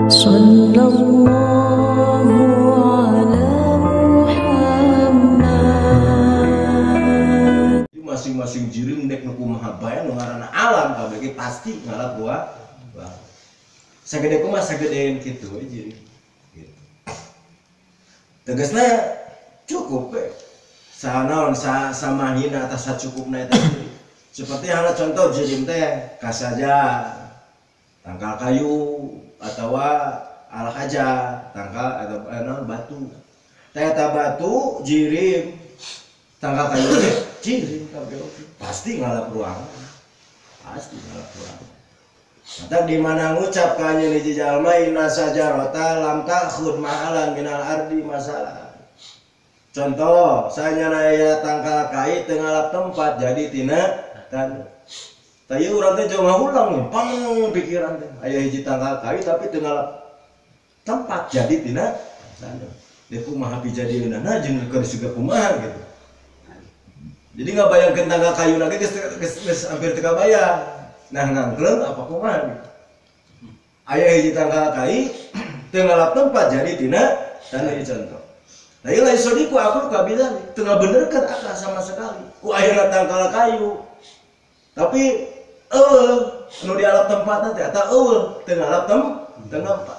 Sallallahu ala Muhammad. Masing-masing jirim dek nu kumaha bae nu ngaranna alam kabeh pasti ngalap buah. Sagede kumaha sagedean kitu we jirim. Gitu. Tegasna cukup we. Sahanaon samahina atas sacukupna eta jirim. Seperti halnya contoh jirim teh kasaja tangkal kayu atau alhaja tangkal atau batu. Teh eta batu jirim tangkal kayu teh jirim kabeh pasti ngalap ruangan. Pasti ngalap ruangan. Mata di mana ngucap ka nya hiji jalma inna sajarata lam takhud ma'alan minal ardi masalah. Contoh, saya aya tangkal kai teu ngalap tempat jadi tina tan. Taya urang teh jauh ulang nih, pang pikiran teh. Aya hiji tangkal kai tapi teu ngalap tempat jadi tina tan. Dia kumaha bijadieunana jeung keur siga kumaha gitu. Jadi nggak bayangkan tanggal kayu lagi geus hampir teu kabayang. Nah ngangkleung apa kumaha gitu. Aya hiji tanggal kai teu ngalap tempat jadi tina tan ieu contoh. Nah ieu lain sodiku aku kabilan teu ngabenerkeun akal sama sekali. Ku ayeuna tangkal kayu. Tapi anu dialap tempatna teh eta teu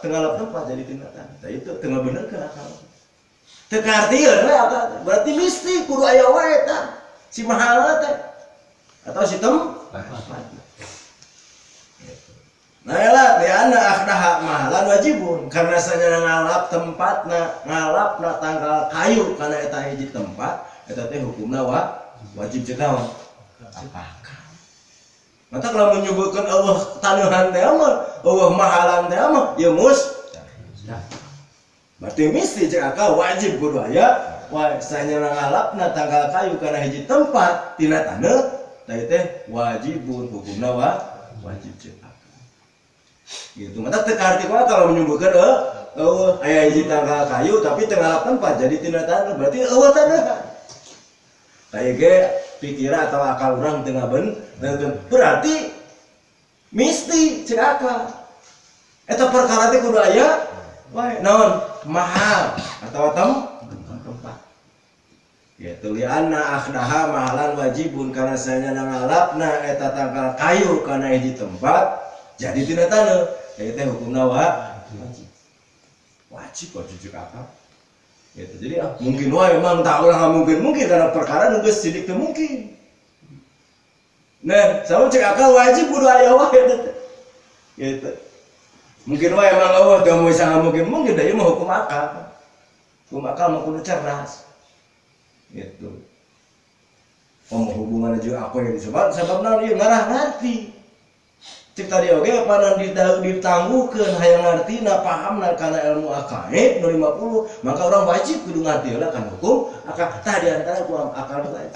ngalap tempat jadi tina tan. Tah itu teu ngabenerkeun akal. Teu kartieun we akal. Berarti mesti kudu aya wae tah. Si mahal teh atau si tempat. Nah elah liana akhdaha mahalan wajibun karena sanya ngalap tempatna ngalapna tanggal kayu karena eta hiji tempat eta teh hukumna wajib cenaon apakah. Mata kalau menyebutkan Allah tanuhan teh mah Allah mahalan teh mah ya berarti mesti cek akal wajib kudu aya. Wah, sanya ngalapna tanggal kayu karena hiji tempat tina taneuh teh wajibun hukumna wajib cek akal. Gitu. Mata teu arti kalau menyebutkan aya hiji tanggal kayu tapi teu ngalap tempat jadi tina taneuh berarti taneuh. Tah ge pikiran atau akal urang teu ngabenerkeun berarti mesti cek akal. Eta perkara teh kudu aya wae naon mahal atau tempat. Ya tulianna akhdaha mahalan wajibun karena saya ngalapna eta tangkal kayu karena hiji tempat jadi tina taneuh eta hukumna wajib cek akal. Gitu. Jadi mungkin wae emang tak ulah mungkin karena perkara nu geus sidik teu mungkin. Nah, sama cek akal wajib kudu aya wae teh. Gitu. Mungkin wae emang eueuh teu moal sangat mungkin da ieu mah hukum akal. Hukum akal mah kudu cerdas. Gitu. Hubungan juga apa yang disebut sebabna ieu ngarah ngarti. Cek tadi oge panon ditangguhkeun hayang ngartina pahamna kana ilmu akaid nu 50 maka orang wajib kudu ngarti heula kana hukum akal tah di antara ku akal teh.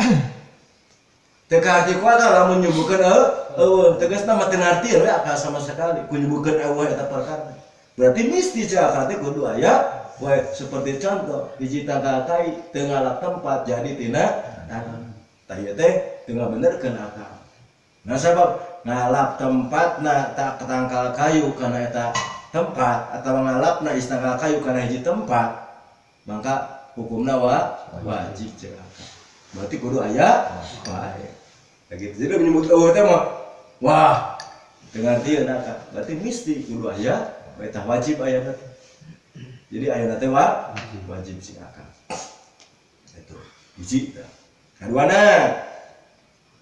Teu karti ku akal lamun nyebutkeun tegasna mah teu ngarti we akal sama sekali ku nyebutkeun eueuh eta perkara. Berarti mesti cek akal teh kudu aya. Wah, seperti contoh hiji tangkal kai teu ngalap tempat jadi tina taneuh. Tah ieu teh teu ngabenerkeun akal. Nah sabab ngalap tempatna tak tangkal kayu kana eta tempat atau ngalapna istangkal kayu kana hiji tempat maka hukumna wajib cek akal. Berarti kudu aya wae. Tah kitu jadi menyebut teh mah wah teu ngartieun akal. Berarti mesti kudu aya eta wajib aya teh. Jadi ayeuna teh wajib sing akal. Itu hiji. Kaduana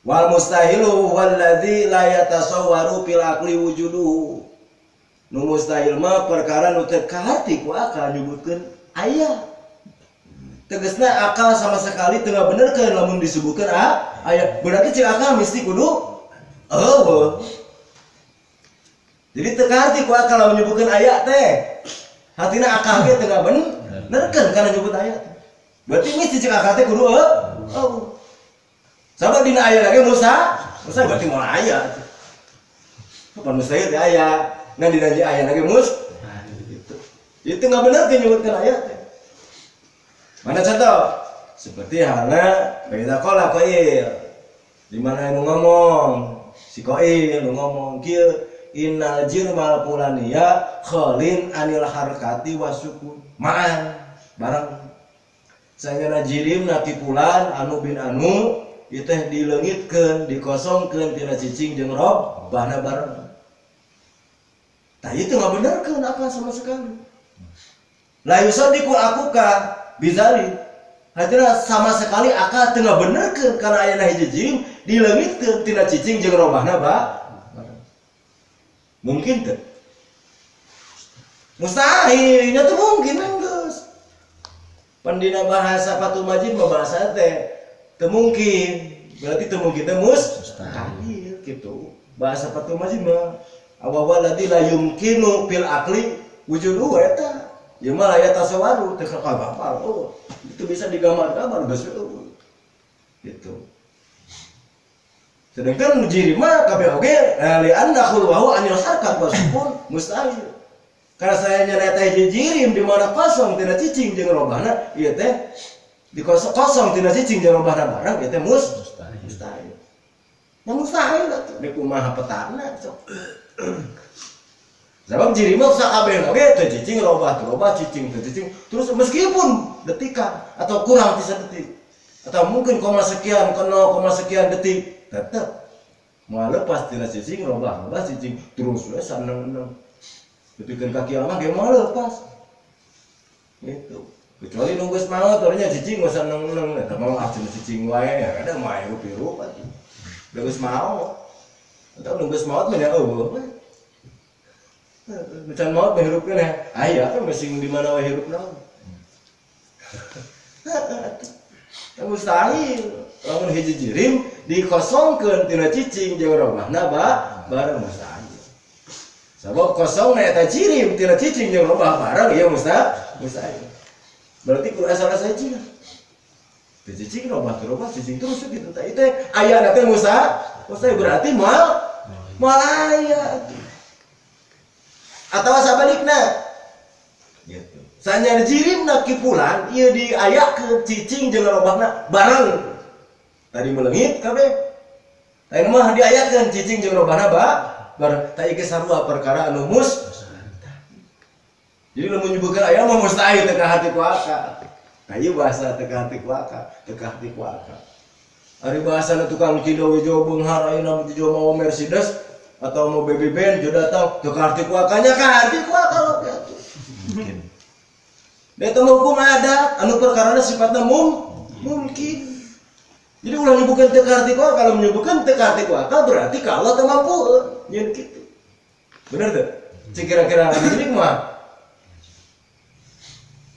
wal mustahilu walladzi la yatasawwaru fil aqli wujuduhu. Nu mustahil mah perkara nu teu kahati ku akal nyebutkeun aya. Tegasna akal sama sekali teu ngabenerkeun lamun disebutkeun aya. Berarti cek akal mesti kudu eueuh. Jadi teu kahati ku akal lamun nyebutkeun aya teh. Hatina akal ge teu ngabenerkeun kana nyebut aya. Berarti mesti cek akal teh kudu sabab dina aya lagi Musa berarti moal aya. Kapan mustahil teh aya, ngan dina aya lagi gitu. Itu ngabenerkeun nyebutkeun aya teh. Mana contoh? Seperti halnya beda qail. Di mana nu ngomong si qail nu ngomong kieu innal jirmal pulaniya khalin anil harkati wasukun ma'an barang sayana jirim na tipulan anu bin anu ieu teh dileungitkeun dikosongkeun tina cicing jeung robahna bareng. Tah itu ngabenerkeun apa sama sekali. La yusadiqu akuka bizali. Hadira sama sekali akal teu ngabenerkeun kana aya hiji jirim dileungitkeun tina cicing jeung robahna bareng. Mungkin teu? Mustahil, nya teu mungkin geus. Pandina bahasa Fathul Majid mah bahasa teh teu mungkin. Berarti teu mungkin teh mustahil gitu. Bahasa Fathul Majid mah awaladi la yumkinu fil aqli wujudu eta. Ya mah aya tasawaru teu kabapal. Oh, itu bisa digambar-gambar geus gitu. Sedangkan jiri mah kabeh oge li anna khulwahu anil harkat wasukun mustahil. Karena saya nyata hiji jirim di mana kosong tina cicing jeung robahna ieu teh kosong tina cicing jeung robahna barang ieu teh mustahil. Ya mustahil atuh di kumaha petana sok. Sebab jirim mah sakabeh oge teh cicing robah cicing terus meskipun detikan atau kurang 3 detik atau mungkin koma sekian detik tetep mau lepas tina cicing robah cicing terus we saneng ketika kaki anak dia mau lepas gitu kecuali nunggu semangat orangnya cicing nggak usah neng tapi mau action cicing wae ya kadang mau hirup aja nunggu mau atau nunggu semangat mana macam mau berhirupkan ya ayah kan masih di mana wae hirup nang mustahil lamun hiji jirim dikosongkeun tina cicing jeung robahna bareng mustahil. Sabab kosong na eta jirim tina cicing jeung robah barang ieu mustahil. Berarti kudu asal saja. Teu cicing robah cicing terus gitu. Tah itu aya na teh mustahil berarti moal aya. Atawa sabalikna. Gitu. Sanyar jirimna kipulan ieu diayakeun cicing jeung robahna bareng. Tadi meleungit kabeh. Tadi mah diayakeun cicing jeung robahna bareng tak ike sarua perkara anu jadi lamun nyebutkeun aya mah mustahil teu ka hati ku akal. Nah ieu bahasa teu ka hati ku akal. Ari bahasa tukang kido wejo beunghar ayeuna wejo mau Mercedes atau mau baby band jo datang teu ka hati ku akalnya ka hati ku akal oge atuh. Mungkin. Eta mah hukum adat anu perkarana sifatna mungkin. Jadi ulah nyebutkeun teu ka hati ku akal, kalau menyebutkeun teu ka hati ku akal berarti kalau teu mampu. Yen gitu. Bener tuh? Kira-kira jadi mah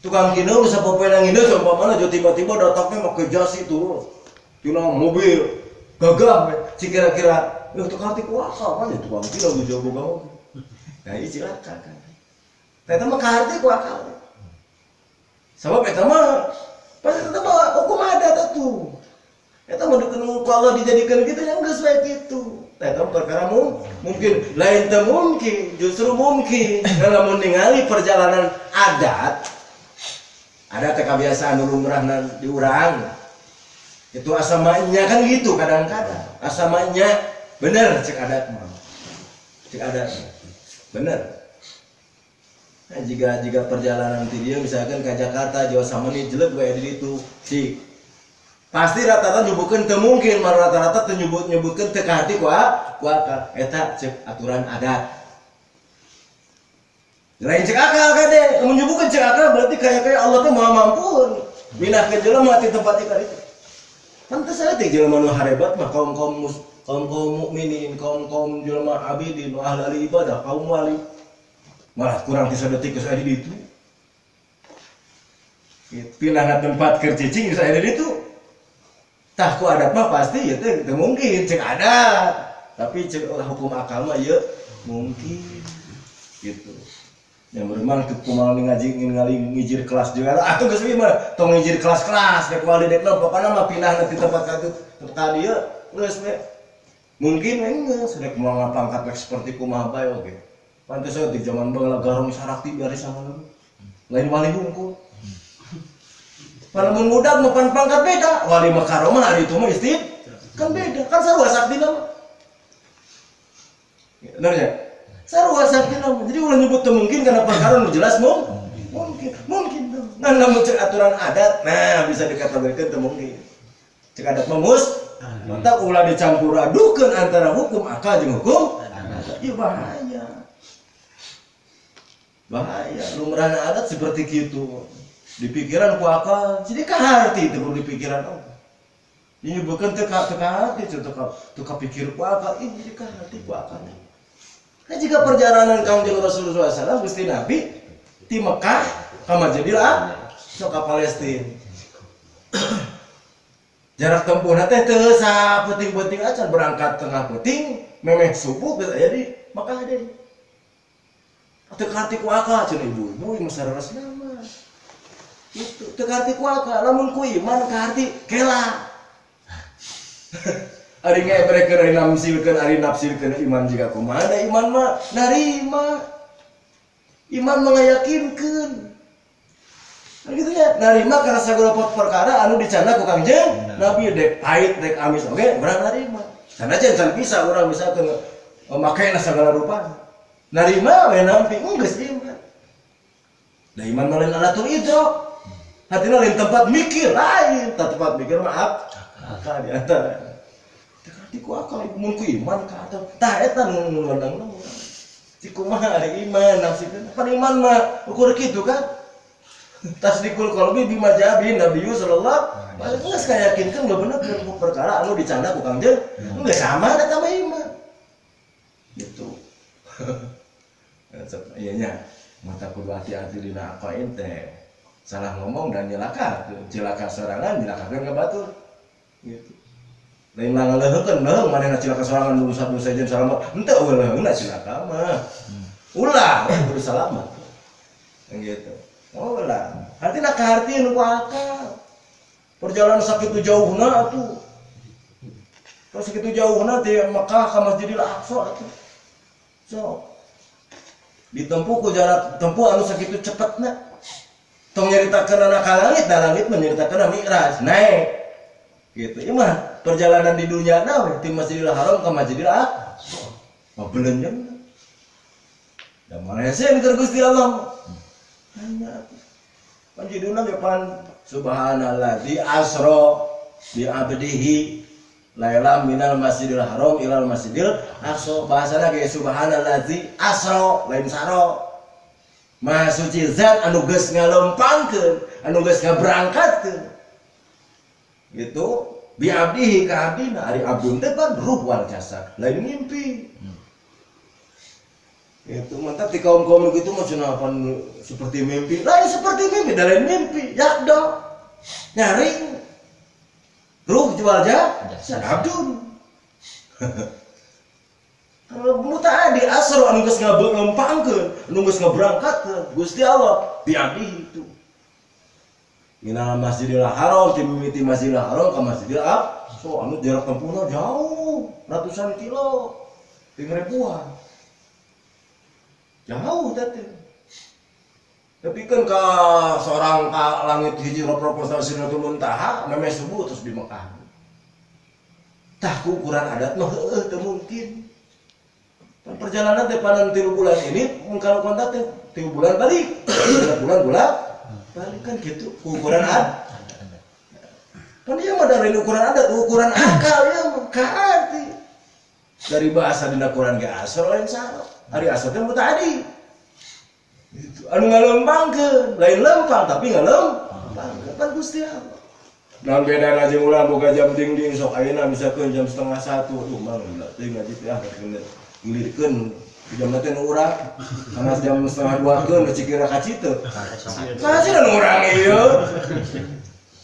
tukang kino bisa popena ngineus umpamana jo tiba-tiba datangnya make jas itu. Tina mobil gagah kira-kira tukang hati ku akal mah tukang kino jo boga. Nah, ieu cilaka kan. Eta mah ka hati ku akal. Sabab eta mah pasti eta mah hukum adat atuh. Eta mah dikeun ku Allah dijadikeun kitu yang geus bae kitu. Eta perkara mungkin lain teu mungkin justru mungkin kalau ningali perjalanan adat ada kebiasaan lumrahna di urang itu asamanya kan gitu kadang-kadang asamanya bener cek adat bener. Nah, jika perjalanan ti dieu misalkan ke Jakarta Jawa Samani jelek bae di ditu si pasti rata-rata nyebutkeun teu mungkin, mah rata-rata teu nyebutkeun teu ka hati ku akal. Eta cek aturan adat. Lain cek akal kade, mun nyebutkeun cek akal berarti kaya Allah teh Maha Mampu. Minahkeun jelema ti tempat ieu itu. Pantes aya teh jelema nu harebat mah kaum mukminin, kaum jelema abidin, ahli ibadah, kaum wali. Malah kurang 3 detik geus aya di ditu. Pindah tempat keur cicing geus aya di ditu. Tah ku adat mah pasti ya teh mungkin cek adat, tapi cek hukum akal mah ya mungkin gitu. Yang memang kumaha ngijir kelas juga atuh geus ieu mah tong ngijir kelas-kelas dek wali dek pokona mah pindah ti tempat ka dieu geus we. Mungkin geus dek kumaha ngapangkat seperti kumaha bae oge. Pantes di zaman baheula garong sarakti bari sama lain wali hungkul. Kalau mengudak mapan pangkat beda, wali makaroma hari itu mah istid kan beda, kan sarua sakti nama. Benar ya? sarua sakina. Jadi ulah nyebut teu mungkin karena perkara nu jelas mungkin dong. Nah namun cek aturan adat, nah bisa dikategorikan teu mungkin. Cek adat memus, mantap ulah dicampur adukeun antara hukum akal jeung hukum adat. Ieu bahaya. Lumrahna adat seperti gitu. Di pikiran ku akal, jadi kaharti itu perlu di pikiran Allah. Ini bukan teka hati, teka pikir ku akal, ini jadi kaharti ku akal. Nah jika perjalanan Kangjeng Rasulullah SAW, Gusti Nabi di Mekah, ka Madinah, so ka Palestina. Jarak tempuhna teh teu sapenting-penting acan berangkat tengah penting, memeh subuh geus aya di Mekah deui. Teka hati ku akal cenah ibu-ibu masareres nama. Itu teka hati ku akal, lamun ku iman ka hati kela. Ari ngebreken ari namsilkeun ari nafsirkeun iman jiga kumaha da iman mah narima. Iman mah ngayakinkeun. Nah gitu nya, narima karena sagala perkara anu dicanda ku Kangjeng Nabi dek pahit dek amis oge urang narima. Sanajan can bisa urang misalkeun makena sagala rupa. Narima we nampi geus iman. Da iman mah lain alatul idrok. Hatina lain tempat mikir lain, tempat mikir maaf. Akal di antara. Teu ku akal mun ku iman ka atuh. Tah eta nu ngundangna urang. Si kumaha ari iman nafsikeun. Pan iman mah ukur kitu kan. Tasdikul qalbi bima jabi Nabi sallallahu alaihi wasallam geus kayakinkeun bener bener perkara anu dicanda ku Kangjeng. Geus sama da tambah iman. Gitu. Iya nya, mata kudu hati-hati dina aqaid teh. Salah ngomong dan cilaka sorangan, nyilakakeun ka batur. Gitu. Lain ngaleungkeun leung manehna cilaka sorangan dosa jeung salamat. Henteu leungna cilaka mah. Ulah kudu salamat. Gitu. Oh ulah. Hartina kahartieun ku akal. Perjalanan sakitu jauhna atuh. Terus sakitu jauhna di Mekah ka Masjidil Aqsa atuh. So ditempuh ku jarak tempuh anu sakitu cepetna tong nyaritakeun anak ka langit da langit menyaritakeun Mi'raj naik gitu ieu mah perjalanan di dunia na we ti Masjidil Haram ka Masjidil Aqsa mah belenjeun da maleseun keur Gusti Allah hanya panjiduna ge pan subhanallazi asra bi abdihi Lailam minal Masjidil Haram ilal Masjidil Aqsa. Bahasana ge subhanallazi asra lain saro. Maha suci zat anu geus ngalempangkeun, anu geus ngaberangkatkeun. Gitu, bi abdihi ka abdina, ari abdun teh kan ruh wal jasad, lain mimpi. Itu mantap di kaum-kaum gitu mah cenah pan seperti mimpi. Lain seperti mimpi, da lain mimpi, yakdo. Nyaring ruh jual jasad abdun. Kalau muta adi asro anu geus ngalempangkeun, anu geus ngaberangkatkeun Gusti Allah bi abdi itu. Minal Masjidil Haram ti mimiti Masjidil Haram ka Masjidil Aqsa anu jarak tempuhna jauh, ratusan kilo. Ting ribuan. Jauh teh. Tapi kan ka seorang ka langit hiji proposal Sidratul Muntaha memeh subuh terus di Mekah. Tah ku ukuran adat mah teu mungkin. Perjalanan teh panan 3 bulan ini mun kalau kontak teh 3 bulan balik. 3 bulan balik kan gitu ukuran adat. Kan ieu mah dari ukuran adat, ukuran akal ya ka arti. Dari bahasa dina Quran ge asal lain sareng. Ari asal teh mutadi. Itu anu ngalempangkeun, lain lempang tapi ngalempang. Kan Gusti Allah. Naon bedana jeung urang boga jam dingding sok ayeuna misalkeun jam 12:30. Duh mah ulah teuing ngaji teh kena ngilirkeun jam teh nu urang. Karena jam 1:30 keun cikira ka citeu. Kasieun urang ieu.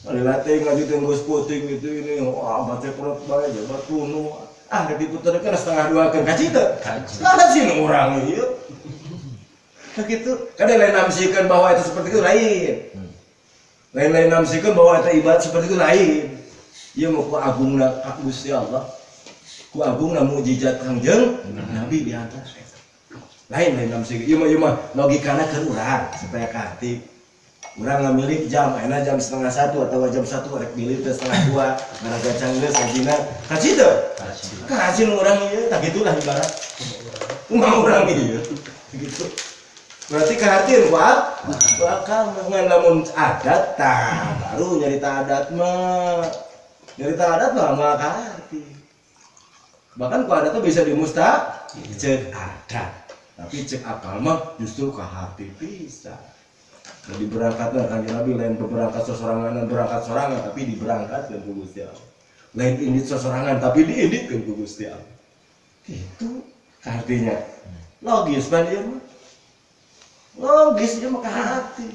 Alila teh ngaji teh geus puting gitu ini wah baca perut bae aja batu ah diputerkeun 1:30 keun ka citeu. Kasieun urang ieu. Begitu, kadang lain namsikeun bahwa itu seperti itu lain. Lain namsikeun bahwa itu ibadat seperti itu lain. Ieu mah ku agungna Gusti Allah. Ku agungna mukjizat Kangjeng Nabi di atas. Lain namsikeun. Ieu mah logikana keur urang supaya kahati. Urang ngamilik jam, ayeuna jam 1:30 atau jam 1 rek milih teh 1:30 ngaraga canggeus ajina. Ka citu. Ka urang ieu tah gitulah ibarat. mau orang ieu gitu. Berarti kehatian kuat bakal namun adat baru nyarita adat mah nggak kahati. Bahkan ku adat tuh bisa cek adat, tapi cek akal mah justru kahati bisa. Jadi berangkatnya Kanjeng Nabi lain berangkat sesorangan berangkat sorangan tapi diberangkatkan ku Gusti Allah. Lain indit sesorangan tapi diinditkan ku Gusti Allah. Itu artinya logis ban ieu mah. Logis ieu mah kahati.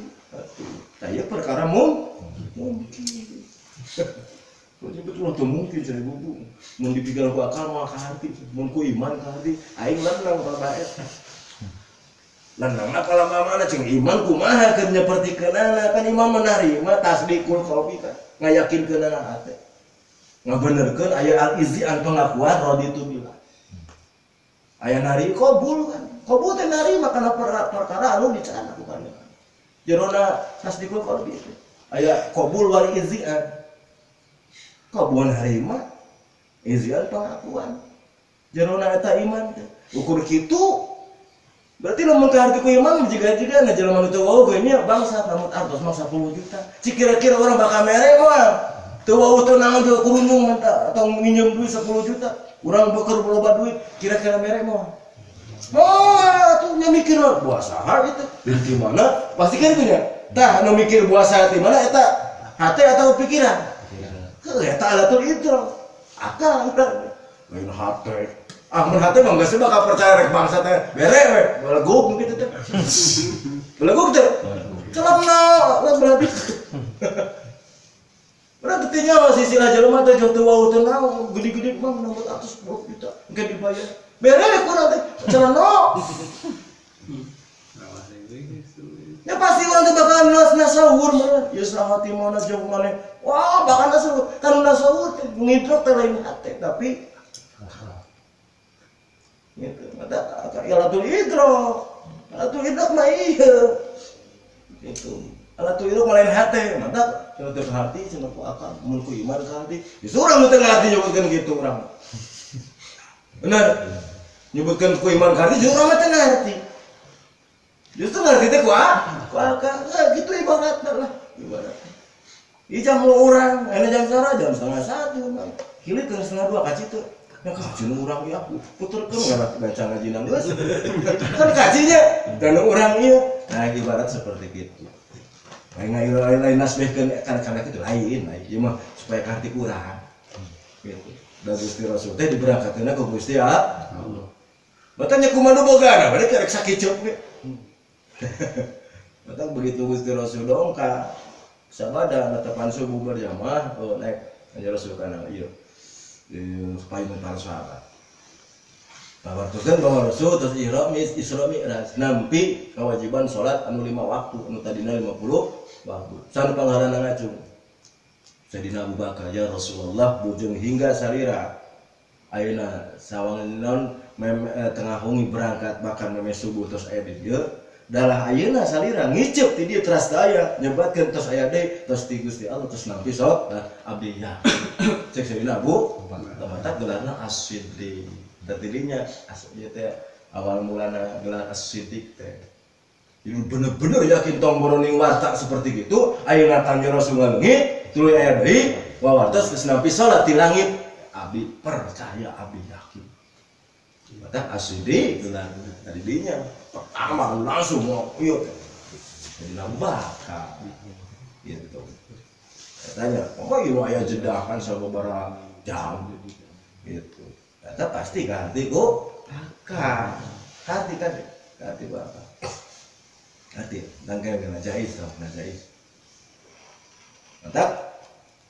Taya perkara mungkin. Jadi betul tuh mungkin jadi bubu. Mun dipikir ku akal mah kahati, mun ku iman kahati, aing lanang babae. Lanang kalau mana cing iman kumaha keur nyapertikeunana kan imam menerima tasdikul qalbi kan ngayakinkeunana hate. Ngabenerkeun aya al-izzian pengakuan raditu billah. Aya nari qabul kan. Qabul teh narima kana perkara anu dicana bukan. Jerona tasdikul qalbi itu. Aya qabul wal izzian. Qabul narima, izzian pengakuan. Jerona eta iman teh. Ukur kitu berarti lamun teu harti ku iman jiga-jiga na jelema nu teu wau ge nya bangsa lamun artos mah 10 juta. Cik kira-kira orang bakal mere mah. Teu wau teu naon teu kurunung atau minjem duit 10 juta. Urang beker loba duit kira-kira mere mah. Oh, tuh nya mikir buah saha gitu. Di mana? Pasti kan itu nya. Tah nu mikir buah saha di mana eta? Hate atau pikiran? Eta alatul idrak. Akal lain hate. Mun hate mah geus bakal percaya rek bangsa teh bere we. Belegug gitu teh. Belegug teh. Celana berarti. Berarti tinggal masih sila jelema teh jauh wau teh naon gede-gede mah 600 juta engke dibayar. Bere rek kurang teh. Celana. Ya pasti orang teh bakal nasawur mah. Ya sahati mana jeung maneh. Wah, bakal nasawur. Kan nasawur teh ngidrok teh lain hate tapi gitu. Ada alatul idrak. Alatul idrak mah iya. Gitu. Alatul idrak mah lain hate. Mantap. Kalau teu hati cenah ku akal, mun ku iman ka hati. Justru urang teu hati nyebutkeun kitu urang. Bener. Nyebutkeun ku iman ka hati justru urang teu ngarti. Justru ngarti teh ku akal. Gitu ibaratna lah. Ibarat. Jam lu urang, ene jam sara jam 12:30. Hilit ke 1:30 ka citu. Ya kaji urang ieu aku puterkeun ngaran baca ngaji nang geus. Kan kajinya dan urang ieu. Nah, ibarat seperti itu. Lain nasbehkeun kana kitu lain. Ieu mah supaya karti urang. Gitu. Da Gusti Rasul teh diberangkatkeunna ku Gusti Allah. Batanya kumaha bogana, bade rek sakicup ge. Batang begitu Gusti Rasul dongka sabada netepan subuh berjamaah naik aja Rasul kana ieu. Supaya para sahabat. Bawartokeun bahwa Rasul terus Isra Mi'raj nampi kewajiban salat anu 5 waktu anu tadina 50 waktu. Sanu pangaranna ngacung. Sayyidina Abu Bakar ya Rasulullah bujung hingga salira. Ayeuna sawangeun tengah hungi berangkat bahkan meme subuh terus aya di dieu. Dalah ayeuna salira ngicep ti dieu teras daya nyebatkeun tos aya deui tos ti Gusti Allah tos nampi sok abdi ya. Cek Sayyidina Abu Bakar gelarna As-Siddiq. Tadinya aslinya teh awal mulana gelar As-Siddiq teh. Jadi bener-bener yakin tong boroning warta seperti gitu. Ayeuna tangge Rasul ngaleungit tuluy aya deui wawartos geus nampi salat di langit. Abi percaya, abi yakin. Mata As-Siddiq gelarna tadinya pertama langsung mau yuk jadi Abu Bakar gitu. Katanya, oh iya aya jeda kan sababaraha jam gitu. Kata pasti ganti kok akal. Hati kan, hati Bapak. Hati, tangkel kena jais dong, jais. Mantap.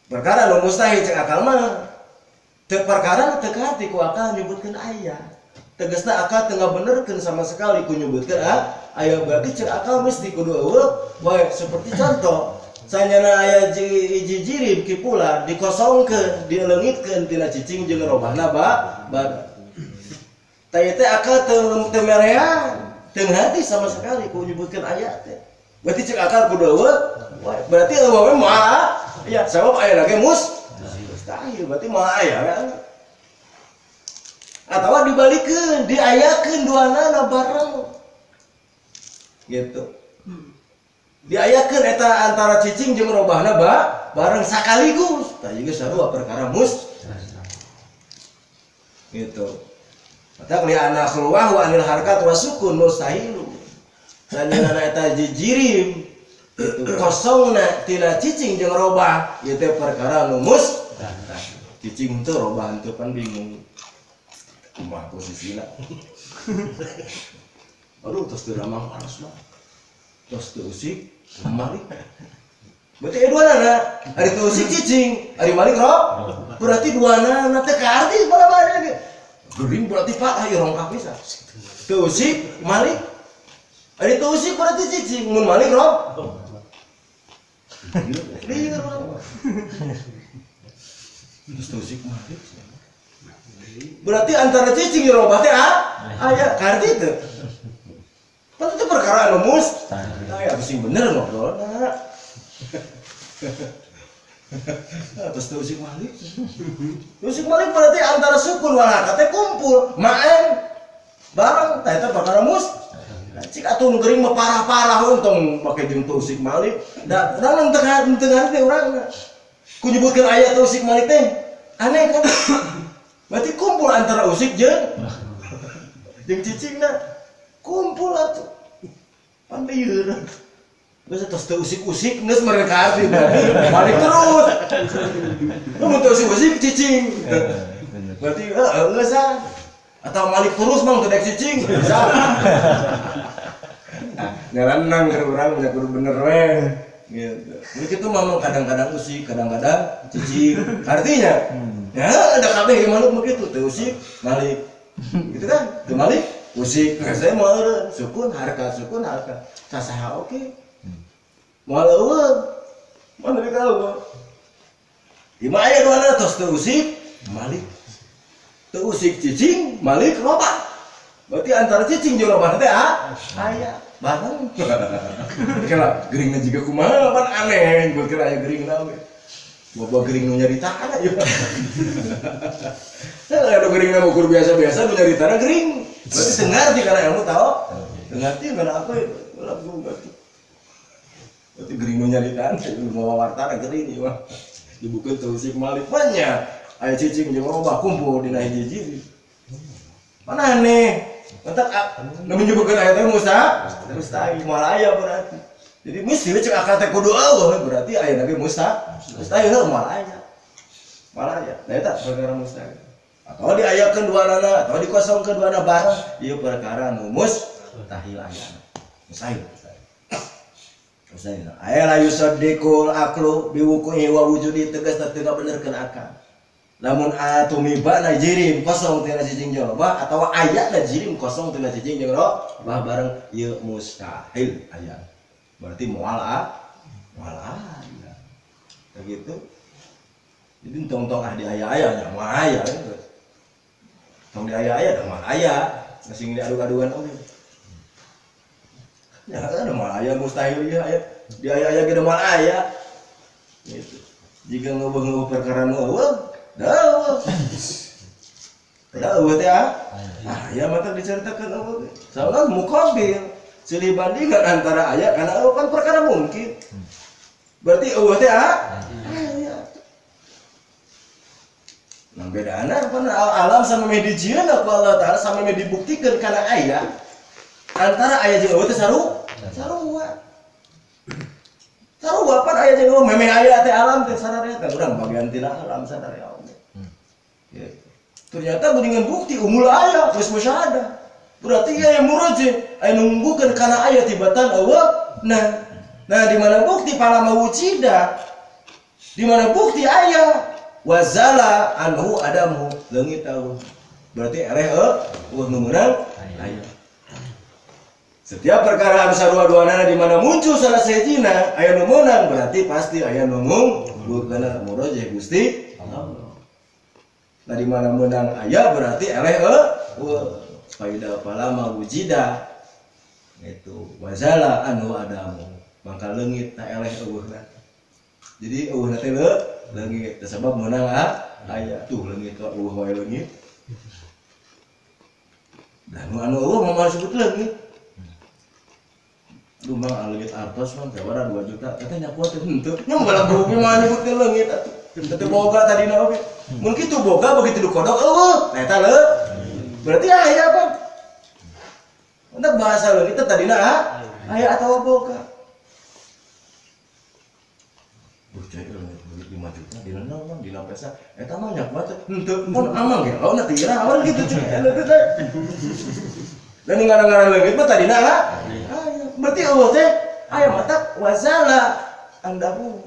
Perkara lo mustahil cek akal mah. Teu perkara teu hati ku akal nyebutkeun aya. Tegasna akal tengah benerkeun sama sekali ku nyebutkeun aya berarti cek akal mesti kudu eueuh. Bae seperti contoh sanyana aya jirim kipula dikosongkeun, dieleungitkeun tina cicing jeung robahna badan. Taya teh akal teu merean, teu hati sama sekali ku nyebutkeun aya teh. Berarti cek akal kudu eueuh. Berarti eueuh we moal ya sabab aya lagi mustahil berarti moal aya kan. Atau dibalikeun, diayakeun duanana bareng. Gitu. Diayakeun eta antara cicing jeung robahna bareng sakaligus. Tah ieu sarua perkara gitu. Mata kali anak keluar wa anil harkat wa sukun mustahil. Dan dina eta jirim itu kosongna tina cicing jeung robah ieu teh perkara nu cicing teh robah teh pan bingung. Kumaha posisina. Aduh tos teu ramang paras mah. Tos teu usik malik. Berarti duana ari teu usik cicing, ari malik rob. Berarti duana teh ka arti mana-mana ge. Gering berarti Pak ayo rongkap bisa. Teu usik malik. Ari teu usik berarti cicing, mun malik rob. Lieur. Terus teu usik malik. Berarti antara cicing jeung robah teh aya karti teu. Pan itu perkara anu aya pusing bener ngobrolna. Terus usik malik. Usik malik berarti antara sukun wal harkat teh kumpul, maen bareng tah eta perkara cik atuh nu geuring mah parah-parah untung make jeung usik malik. Da urang tengah teh urang. Ku nyebutkeun aya usik malik teh aneh kan. Berarti kumpul antara usik jeung cicingna. Kumpul atuh. Pan lieur. Geus tos teu usik-usik geus mereka arti balik terus. Mun teu usik cicing. Berarti geus atau malik terus mang teu dek cicing. Bisa. Ngaranang keur urang nya kudu bener we. Gitu. Mun kitu mah kadang-kadang usik, kadang-kadang cicing. Artinya ya ada kabeh manuk begitu teu usik malik. Gitu kan? Teu malik usik. Saya mau sukun harkat sasaha oke. Moal eueuh. Mun deui ka eueuh. Di mah aya duana tos teu usik malik. Teu usik cicing malik robah. Berarti antara cicing jeung robah teh aya bareng. Kira geuringna jiga kumaha pan aneh, gua kira aya geuringna we. Boba geuring nu nyaritaan aya. Anu geuringna ukur biasa-biasa nu nyaritana geuring. Berarti teu ngarti kana ilmu tao. Teu ngarti kana apa itu? Lagu ngarti. Berarti geuring nu nyaritaan ilmu wawartana geuring ieu mah. Dibukeun teu usik malik banyak. Aya cicing jeung robah kumpul dina hiji jirim. Mana aneh? Entak nu menyebutkeun aya teh mustahil moal aya berarti. Jadi mesti cek akal teh kudu eueuh berarti aya na ge mustahil moal aya. Moal aya. Da eta perkara mustahil. Atau diayakeun duanana atau dikosongkeun duana bareng ieu perkara nu mustahil aya. Mustahil. Mustahil. Aya la yusaddiqul aqlu biwuqu'i wa wujudi tegas teu ngabenerkeun akal. Lamun atumiba na jirim kosong tina cicing jeung robah atawa aya na jirim kosong tina cicing jeung robah bareng ieu mustahil aya. Berarti moal aya. Begitu. Jadi tong-tong di aya-aya nya moal aya. Tong di aya-aya da moal aya. Masing diadu-aduan oge. Ya ada moal aya mustahil ieu aya. Di aya-aya ge da moal aya. Gitu. Jika ngeueuh perkara nu eueuh dah, teh ya mata diceritakan eueuh. Soalna muqabil, silih bandingan antara aya kana eueuh kan perkara mungkin. Berarti eueuh teh aya. Nah bedana pan alam sama medijieun aku Allah Taala sama dibuktikan kana aya. Antara aya jeung eueuh teh sarua. Sarua pan aya jeung eueuh memeh aya teh alam teh sararea urang bagian tina alam sadaya. Ya. Ternyata dengan bukti umul aya geus musyahadah. Berarti aya muraji, aya nunggukeun kana aya tibatan eueuh. Nah di mana bukti para mawujida? Di mana bukti aya? Wazala anhu adamu leungit eueuh. Berarti ereh eueuh nu meunang aya. Setiap perkara anu sarua-duana di mana muncul salah sahijina aya nu meunang berarti pasti aya nu nunggukeun muraji Gusti Allah. Nah di mana menang aya berarti eleh faida palama wujida itu wazala anu adamu maka leungit ta eleh eueuhna. Jadi eueuhna teh leungit sebab menang aya tuh leungit eueuh wae leungit. Dan anu mau masuk leungit. Duh mang leungit artos mah jawara 2 juta katanya kuat henteu. Nya mah rugi mah nyebutkeun leungit atuh. Teu boga tadina oge. Mun kitu boga begitu dikodok eueuh, eta le. Berarti aya apa? Untuk bahasa leungit teh tadina aya atawa boga. Cek leungit 5 juta dina naon dina pesa eta mah nya kuat henteu mun amang ge lawan teh irawan kitu cek leungit teh. Dan ngaran-ngaran leungit mah tadina aya. Berarti eueuh teh aya mata wazala andabu.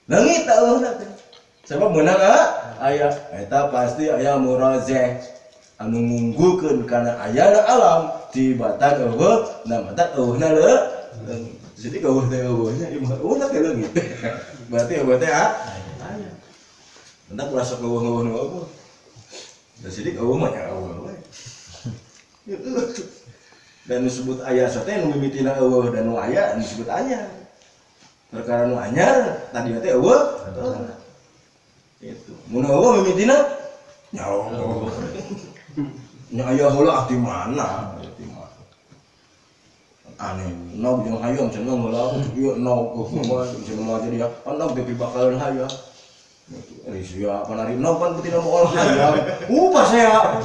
Leungit eueuh teh. Sabab meunang aya eta pasti aya murazeh anu ngunggulkeun kana ayana alam tibatan eueuh na mata eueuhna leungit. Jadi eueuh teh eueuhnya imah eueuh teh leungit. Berarti eueuh teh aya. Hendak urang sok eueuh-eueuh nu eueuh. Da sidik eueuh mah nya eueuh we. Dan disebut aya teh nu mimitina eueuh dan nu aya disebut aya. Perkara nu anyar tadi teh eueuh. Itu. Mun eueuh mimitina nya eueuh. Nya aya heula di mana? Aneh, nauk jeung hayam cenah heula ieu nauk kumaha cenah mah jadi nauk teh bakalan hayam. Risia panari nauk pan peuting mau olah hayam. Pasea.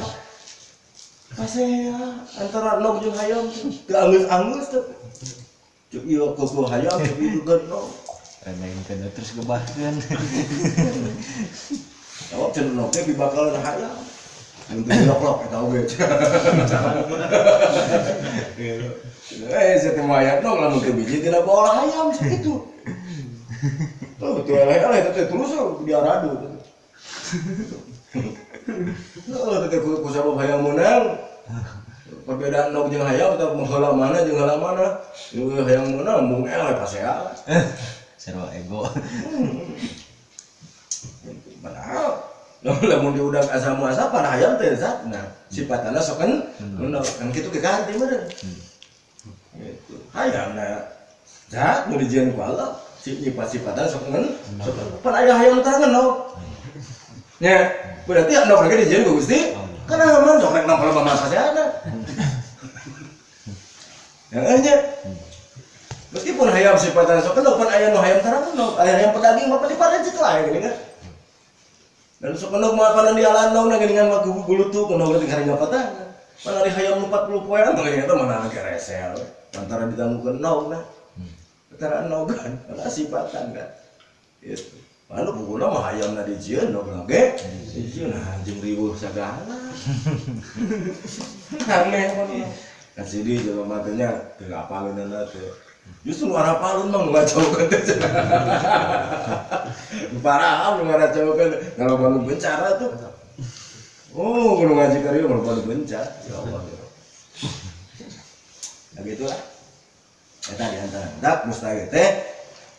Pasea antara nauk jeung hayam teu anggeus-anggeus teh. Cuk ieu kuku hayam tapi dugan nauk. Remengkeun terus gebahkeun. Awak cenah nauk teh bakalan hayam. Anu teh lok-lok eta oge. Saya temayat dong, lamun teu biji tidak bawa ayam segitu. Oh, betul eleh teh terus diaradu. Oh, teh ku sabab hayam menang. Perbedaan nog jeung hayam atau heula mana jeung heula mana. Hayam menang mung eleh pasea. Serba ego. Padahal lamun diudag asa muasa pan hayam teh zatna. Sifatna soken kan kitu ge ganti meureun. Gitu. Hayangna zat nu dijieun ku Allah sifat-sifatan sok ngen pan aya hayang terangan no. Nya berarti anda lagi dijieun ku Gusti kana aman sok rek nampal mama saseana. Ya nya meskipun hayang sifatan sok ngen pan aya nu hayang terangan no aya hayang pedaging mah pati parecet lae gini kan. Dan sok ngen mah panan di alanau na geuningan mah gulutuk nu geuning hari ngapatan. Pan ari hayang 40 poean teh eta mana ge resel. Antara ditangguhkan nauk nah, antara naugan, karena sifatan kan, itu. Lalu pokoknya mah hayam na dijieun nauk lagi, dijieun anjing riweuh sagala. Aneh mana? Kan sidi jelema matanya teu apaleunna teh. Justru nu arapaleun mah nu ngacokeun teh. Parah nu ngaracokeun, kalau baru bencara tuh. Oh, kudu ngaji ka dieu baru bencar, ya Allah. Nah gitulah. Eta di antara dak mustahil teh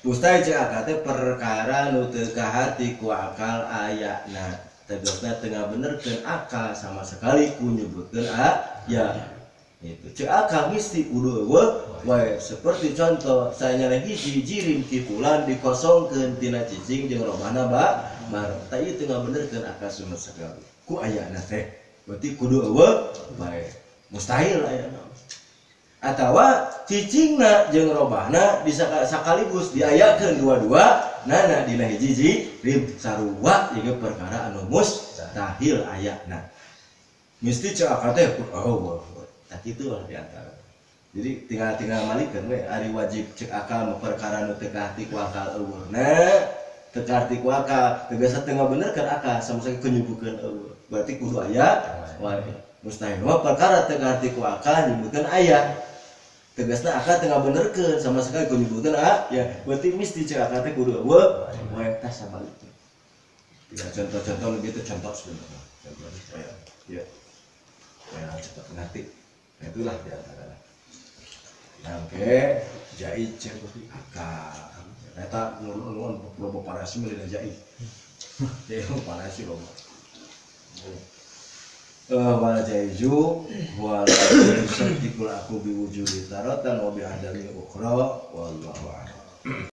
mustahil cek akal teh perkara nu teu kahati ku akal ayana tegasna tengah benerkeun akal sama sekali ku nyebutkeun ya itu cek akal mesti kudu eueuh wae seperti contoh saya hiji jirim ti fulan dikosongkeun tina cicing jeung robana bar tah ieu tengah benerkeun akal sama sekali ku ayana teh berarti kudu eueuh wae mustahil ayana atawa cicingna jeung robahna bisa sakaligus diayakeun dua-dua nana dina hiji rim sarua ieu perkara anu mustahil ayana mesti cek akal teh oh tah kitu lah diantara jadi tinggal malikeun we ari wajib cek akal mah perkara anu teu kahati ku akal eueuhna teu kahati ku akal tegasna teu ngabenerkeun akal sama sakit nyebutkeun eueuh berarti kudu aya wae mustahil mah perkara teu kahati ku akal nyebutkeun aya tegasna akal tengah benerkeun sama sekali ku nyebutkeun ya berarti mesti cek akal teh kudu eueuh wae tah sabalikna. Tidak contoh-contoh begitu contoh sebenarnya. Contoh ya. Ya cepat ngerti. Nah, itulah di antara. Oke, jahit cek akal. Eta nuhun loba parasi meuli jahit. Jadi parasi loba. Wala jaiju wala yusaddiqul aku biwujudi taratan wa bi adami ukhra wallahu a'lam.